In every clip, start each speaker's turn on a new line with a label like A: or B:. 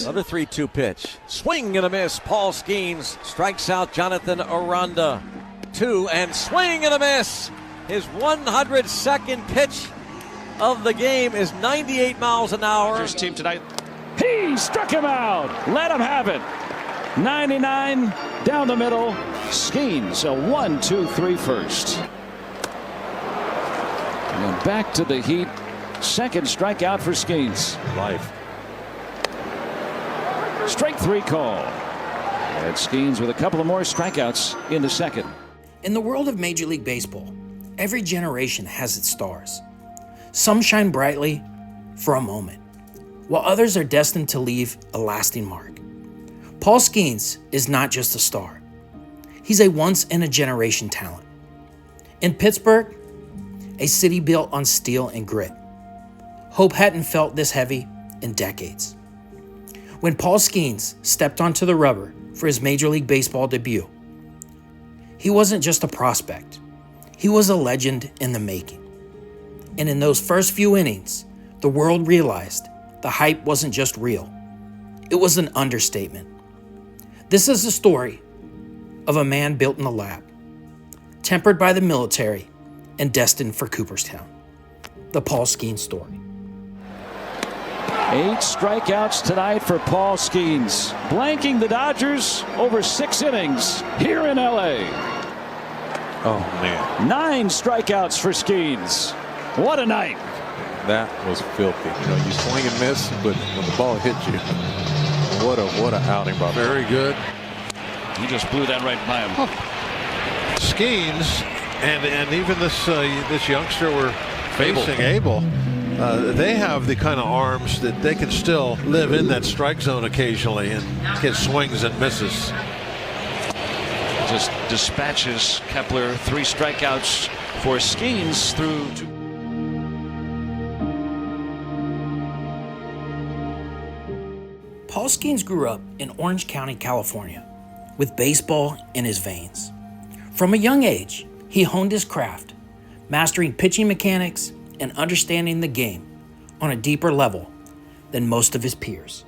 A: Another 3-2 pitch. Swing and a miss. Paul Skenes strikes out Jonathan Aranda. 2 and swing and a miss. His 102nd pitch of the game is 98 miles an hour.
B: First team tonight.
C: He struck him out. Let him have it. 99 down the middle. Skenes a 1-2-3 first. And back to the heat. Second strikeout for Skenes.
A: Life.
C: Strike 3 call. And Skenes with a couple of more strikeouts in the second.
D: In the world of Major League Baseball, every generation has its stars. Some shine brightly for a moment, while others are destined to leave a lasting mark. Paul Skenes is not just a star. He's a once-in-a-generation talent. In Pittsburgh, a city built on steel and grit, hope hadn't felt this heavy in decades. When Paul Skenes stepped onto the rubber for his Major League Baseball debut, he wasn't just a prospect. He was a legend in the making. And in those first few innings, the world realized the hype wasn't just real. It was an understatement. This is the story of a man built in a lab, tempered by the military, and destined for Cooperstown. The Paul Skenes Story.
C: 8 strikeouts tonight for Paul Skenes, blanking the Dodgers over 6 innings here in L.A.
A: Oh, man.
C: 9 strikeouts for Skenes. What a night.
E: That was filthy. You know, you swing and miss, but when the ball hits you, what a outing, Bob.
F: Very good.
C: He just blew that right by him.
F: Skenes and even this youngster we're facing, Abel, they have the kind of arms that they can still live in that strike zone occasionally and get swings and misses.
B: Just dispatches Kepler. 3 strikeouts for Skenes through 2.
D: Paul Skenes grew up in Orange County, California, with baseball in his veins. From a young age, he honed his craft, mastering pitching mechanics and understanding the game on a deeper level than most of his peers.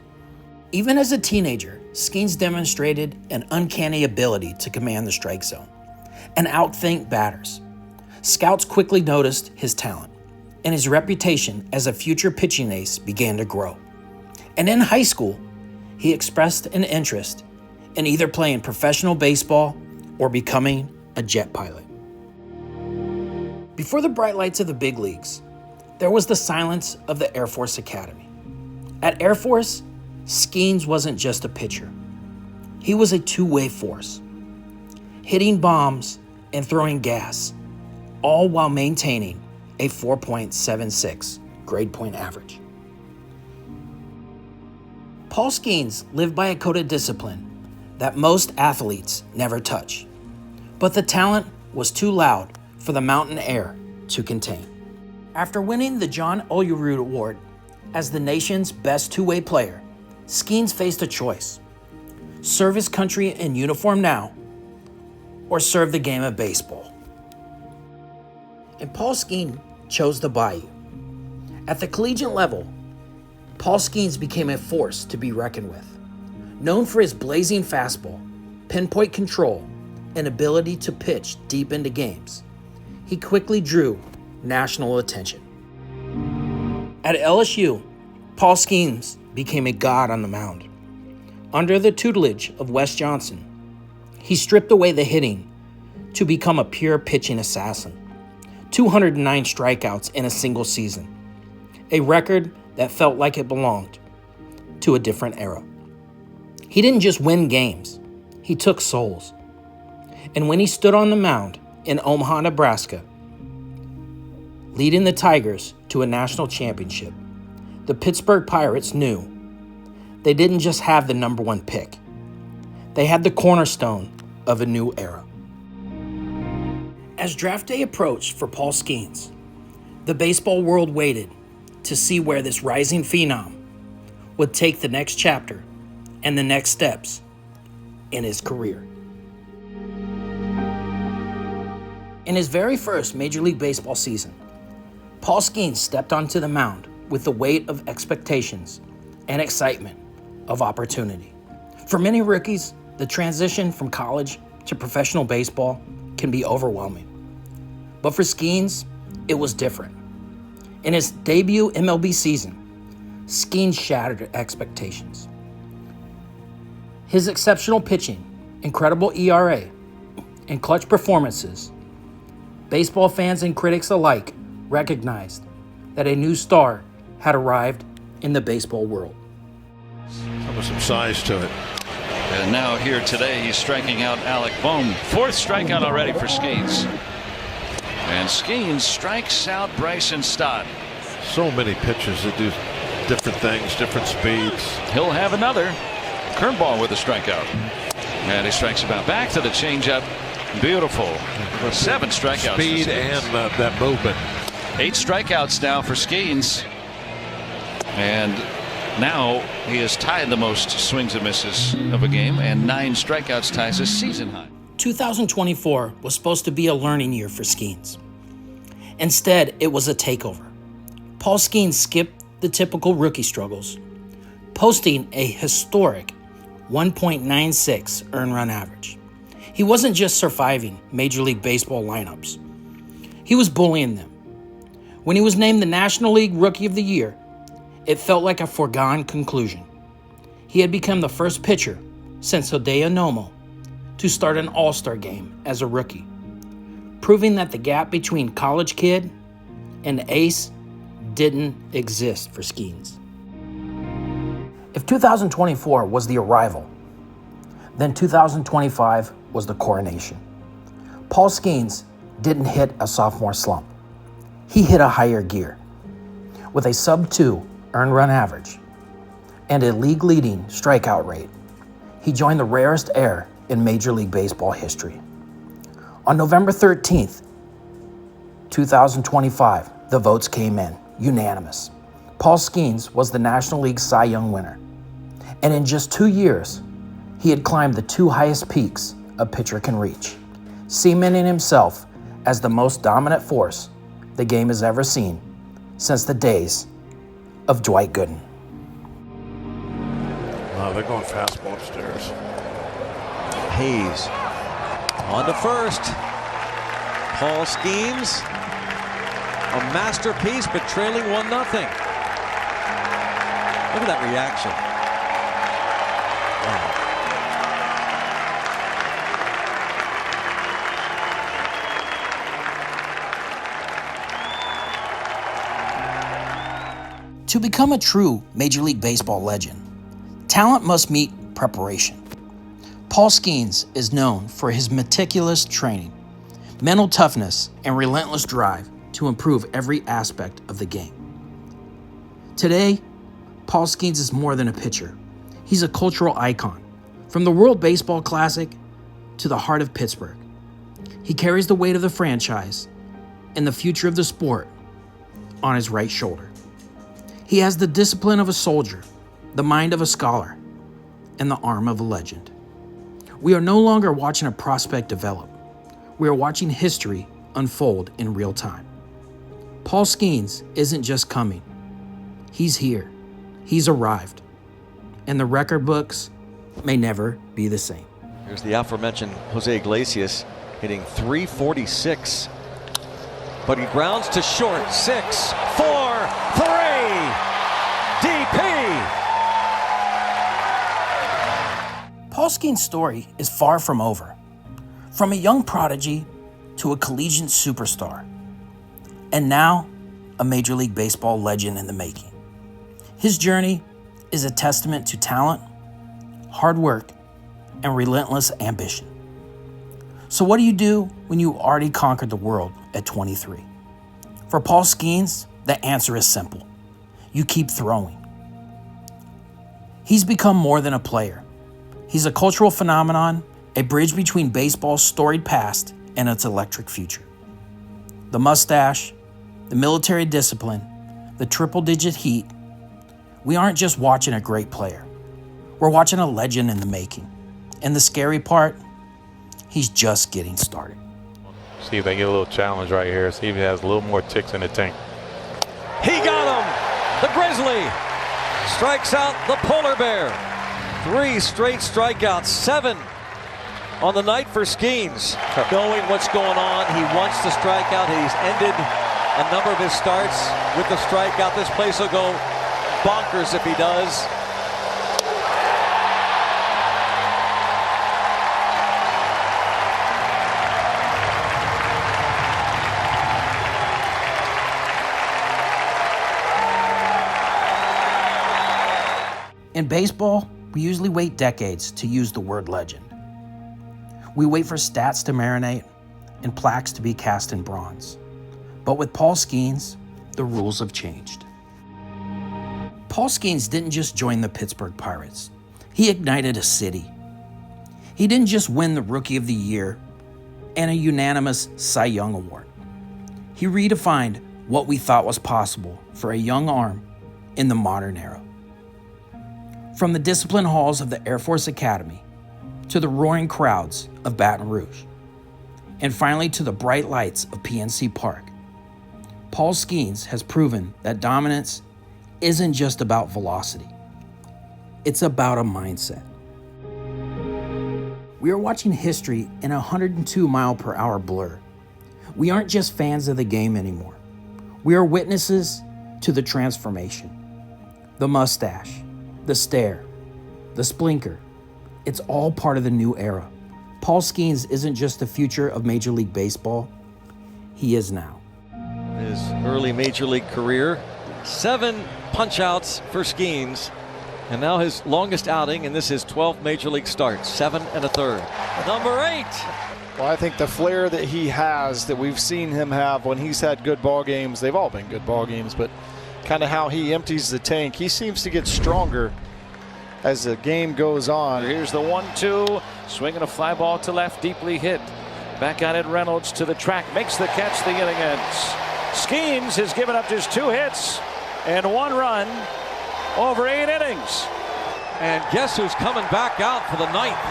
D: Even as a teenager, Skenes demonstrated an uncanny ability to command the strike zone and outthink batters. Scouts quickly noticed his talent, and his reputation as a future pitching ace began to grow. And in high school, he expressed an interest in either playing professional baseball or becoming a jet pilot. Before the bright lights of the big leagues, there was the silence of the Air Force Academy. At Air Force, Skenes wasn't just a pitcher. He was a two-way force, hitting bombs and throwing gas, all while maintaining a 4.76 grade point average. Paul Skenes lived by a code of discipline that most athletes never touch, but the talent was too loud for the mountain air to contain. After winning the John Olerud Award as the nation's best two-way player, Skenes faced a choice: serve his country in uniform now, or serve the game of baseball. And Paul Skenes chose the Bayou. At the collegiate level, Paul Skenes became a force to be reckoned with. Known for his blazing fastball, pinpoint control, and ability to pitch deep into games, he quickly drew national attention. At LSU, Paul Skenes became a god on the mound. Under the tutelage of Wes Johnson, he stripped away the hitting to become a pure pitching assassin. 209 strikeouts in a single season, a record that felt like it belonged to a different era. He didn't just win games, he took souls. And when he stood on the mound in Omaha, Nebraska, leading the Tigers to a national championship, the Pittsburgh Pirates knew they didn't just have the number 1 pick. They had the cornerstone of a new era. As draft day approached for Paul Skenes, the baseball world waited to see where this rising phenom would take the next chapter and the next steps in his career. In his very first Major League Baseball season, Paul Skenes stepped onto the mound with the weight of expectations and excitement of opportunity. For many rookies, the transition from college to professional baseball can be overwhelming. But for Skenes, it was different. In his debut MLB season, Skene shattered expectations. His exceptional pitching, incredible ERA, and clutch performances, baseball fans and critics alike recognized that a new star had arrived in the baseball world.
F: Some size to it.
B: And now here today, he's striking out Alec Bohm. 4th strikeout already for Skenes. And Skenes strikes out Bryson Stott.
F: So many pitches that do different things, different speeds.
B: He'll have another curveball with a strikeout. And he strikes him out. Back to the changeup. Beautiful. 7 strikeouts.
F: Speed and that movement.
B: 8 strikeouts now for Skenes. And now he has tied the most swings and misses of a game, and 9 strikeouts ties his season high.
D: 2024 was supposed to be a learning year for Skenes. Instead, it was a takeover. Paul Skenes skipped the typical rookie struggles, posting a historic 1.96 earned run average. He wasn't just surviving Major League Baseball lineups. He was bullying them. When he was named the National League Rookie of the Year, it felt like a foregone conclusion. He had become the first pitcher since Hideo Nomo to start an All-Star game as a rookie, proving that the gap between college kid and ace didn't exist for Skenes. If 2024 was the arrival, then 2025 was the coronation. Paul Skenes didn't hit a sophomore slump. He hit a higher gear. With a sub-2 earned run average and a league-leading strikeout rate, he joined the rarest heir in Major League Baseball history. On November 13th, 2025, the votes came in, unanimous. Paul Skenes was the National League Cy Young winner. And in just 2 years, he had climbed the 2 highest peaks a pitcher can reach, cementing himself as the most dominant force the game has ever seen since the days of Dwight Gooden.
F: Wow, they're going fastball upstairs.
A: Hayes on to first. Paul Skenes, a masterpiece, but trailing 1-0. Look at that reaction. Wow.
D: To become a true Major League Baseball legend, talent must meet preparation. Paul Skenes is known for his meticulous training, mental toughness, and relentless drive to improve every aspect of the game. Today, Paul Skenes is more than a pitcher. He's a cultural icon, from the World Baseball Classic to the heart of Pittsburgh. He carries the weight of the franchise and the future of the sport on his right shoulder. He has the discipline of a soldier, the mind of a scholar, and the arm of a legend. We are no longer watching a prospect develop. We are watching history unfold in real time. Paul Skenes isn't just coming. He's here. He's arrived. And the record books may never be the same.
A: Here's the aforementioned Jose Iglesias hitting .346. But he grounds to short. 6, 4, 3. DP.
D: Paul Skenes' story is far from over. From a young prodigy to a collegiate superstar, and now a Major League Baseball legend in the making. His journey is a testament to talent, hard work, and relentless ambition. So what do you do when you already conquered the world at 23? For Paul Skenes, the answer is simple. You keep throwing. He's become more than a player. He's a cultural phenomenon, a bridge between baseball's storied past and its electric future. The mustache, the military discipline, the triple-digit heat. We aren't just watching a great player. We're watching a legend in the making. And the scary part, he's just getting started.
G: See if they get a little challenge right here. See if he has a little more ticks in the tank.
A: He got him! The Grizzly strikes out the polar bear. 3 straight strikeouts, 7 on the night for Skenes. Knowing what's going on, he wants to strike out. He's ended a number of his starts with the strikeout. This place will go bonkers if he does.
D: In baseball, we usually wait decades to use the word legend. We wait for stats to marinate and plaques to be cast in bronze. But with Paul Skenes, the rules have changed. Paul Skenes didn't just join the Pittsburgh Pirates. He ignited a city. He didn't just win the Rookie of the Year and a unanimous Cy Young Award. He redefined what we thought was possible for a young arm in the modern era. From the discipline halls of the Air Force Academy to the roaring crowds of Baton Rouge, and finally to the bright lights of PNC Park, Paul Skenes has proven that dominance isn't just about velocity. It's about a mindset. We are watching history in a 102-mile-per-hour blur. We aren't just fans of the game anymore. We are witnesses to the transformation. The mustache, the stare, the splinker, it's all part of the new era. Paul Skenes isn't just the future of Major League Baseball, he is now.
A: His early Major League career, 7 punch-outs for Skenes, and now his longest outing, and this is 12th Major League start, 7 1/3. Number 8.
H: Well, I think the flair that he has, that we've seen him have when he's had good ball games, they've all been good ball games, but kind of how he empties the tank, he seems to get stronger as the game goes on.
C: Here's the 1-2, swinging a fly ball to left, deeply hit. Back at it, Reynolds to the track, makes the catch, the inning ends. Skenes has given up just 2 hits and 1 run over 8 innings.
A: And guess who's coming back out for the 9th?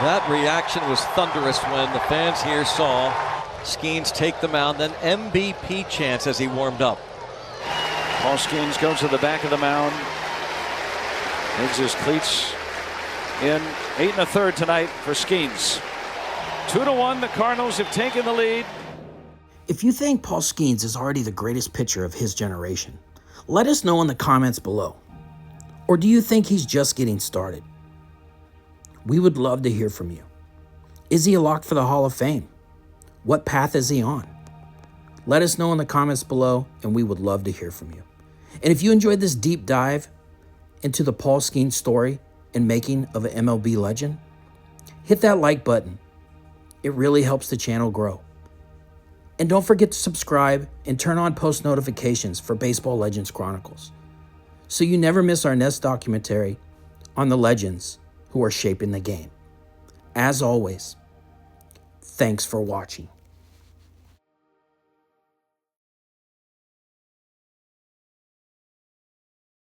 A: That reaction was thunderous when the fans here saw Skenes take the mound, then MVP chants as he warmed up.
C: Paul Skenes goes to the back of the mound. Makes his cleats in 8 1/3 tonight for Skenes. 2-1, the Cardinals have taken the lead.
D: If you think Paul Skenes is already the greatest pitcher of his generation, let us know in the comments below. Or do you think he's just getting started? We would love to hear from you. Is he a lock for the Hall of Fame? What path is he on? Let us know in the comments below, and we would love to hear from you. And if you enjoyed this deep dive into the Paul Skenes story and making of an MLB legend, hit that like button. It really helps the channel grow. And don't forget to subscribe and turn on post notifications for Baseball Legends Chronicles, so you never miss our next documentary on the legends who are shaping the game. As always, thanks for watching.